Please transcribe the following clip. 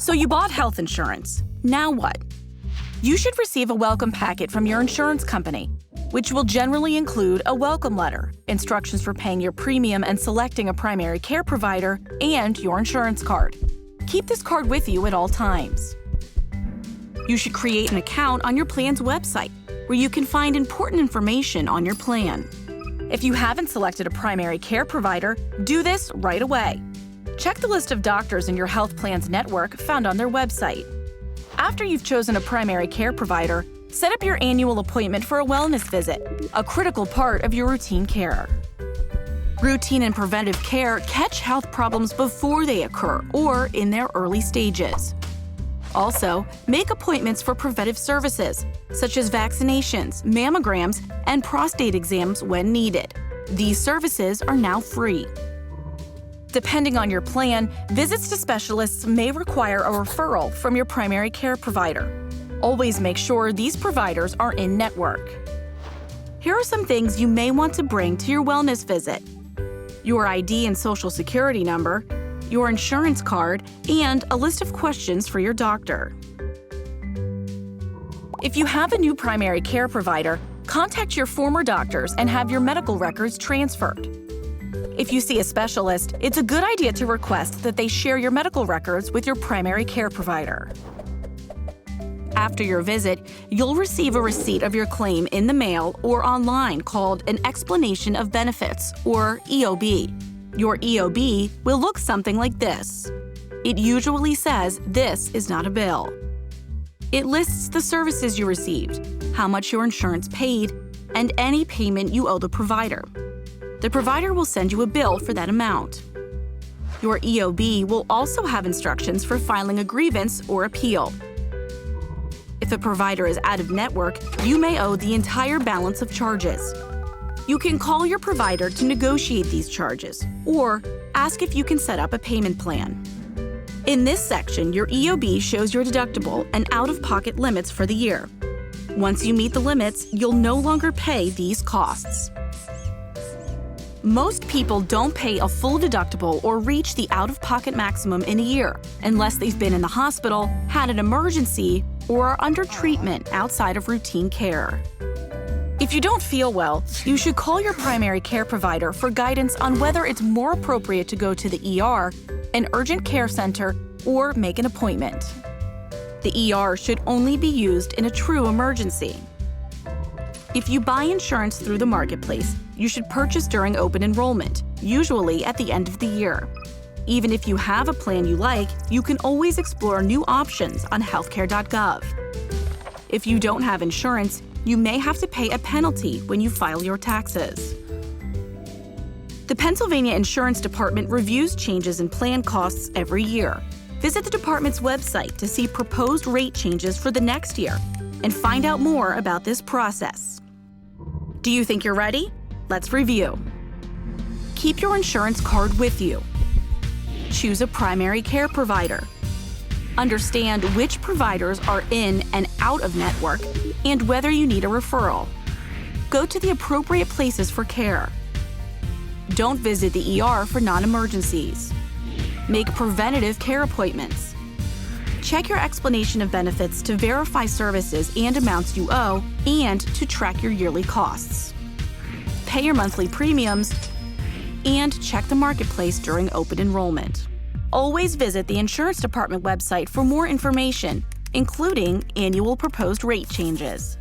So you bought health insurance. Now what? You should receive a welcome packet from your insurance company, which will generally include a welcome letter, instructions for paying your premium and selecting a primary care provider, and your insurance card. Keep this card with you at all times. You should create an account on your plan's website, where you can find important information on your plan. If you haven't selected a primary care provider, do this right away. Check the list of doctors in your health plan's network found on their website. After you've chosen a primary care provider, set up your annual appointment for a wellness visit, a critical part of your routine care. Routine and preventive care catch health problems before they occur or in their early stages. Also, make appointments for preventive services, such as vaccinations, mammograms, and prostate exams when needed. These services are now free. Depending on your plan, visits to specialists may require a referral from your primary care provider. Always make sure these providers are in-network. Here are some things you may want to bring to your wellness visit: your ID and Social Security number, your insurance card, and a list of questions for your doctor. If you have a new primary care provider, contact your former doctors and have your medical records transferred. If you see a specialist, it's a good idea to request that they share your medical records with your primary care provider. After your visit, you'll receive a receipt of your claim in the mail or online called an Explanation of Benefits, or EOB. Your EOB will look something like this. It usually says this is not a bill. It lists the services you received, how much your insurance paid, and any payment you owe the provider. The provider will send you a bill for that amount. Your EOB will also have instructions for filing a grievance or appeal. If a provider is out of network, you may owe the entire balance of charges. You can call your provider to negotiate these charges, or ask if you can set up a payment plan. In this section, your EOB shows your deductible and out-of-pocket limits for the year. Once you meet the limits, you'll no longer pay these costs. Most people don't pay a full deductible or reach the out-of-pocket maximum in a year unless they've been in the hospital, had an emergency, or are under treatment outside of routine care. If you don't feel well, you should call your primary care provider for guidance on whether it's more appropriate to go to the ER, an urgent care center, or make an appointment. The ER should only be used in a true emergency. If you buy insurance through the marketplace, you should purchase during open enrollment, usually at the end of the year. Even if you have a plan you like, you can always explore new options on healthcare.gov. If you don't have insurance, you may have to pay a penalty when you file your taxes. The Pennsylvania Insurance Department reviews changes in plan costs every year. Visit the department's website to see proposed rate changes for the next year and find out more about this process. Do you think you're ready? Let's review. Keep your insurance card with you. Choose a primary care provider. Understand which providers are in and out of network and whether you need a referral. Go to the appropriate places for care. Don't visit the ER for non-emergencies. Make preventative care appointments. Check your explanation of benefits to verify services and amounts you owe and to track your yearly costs. Pay your monthly premiums and check the marketplace during open enrollment. Always visit the Insurance Department website for more information, including annual proposed rate changes.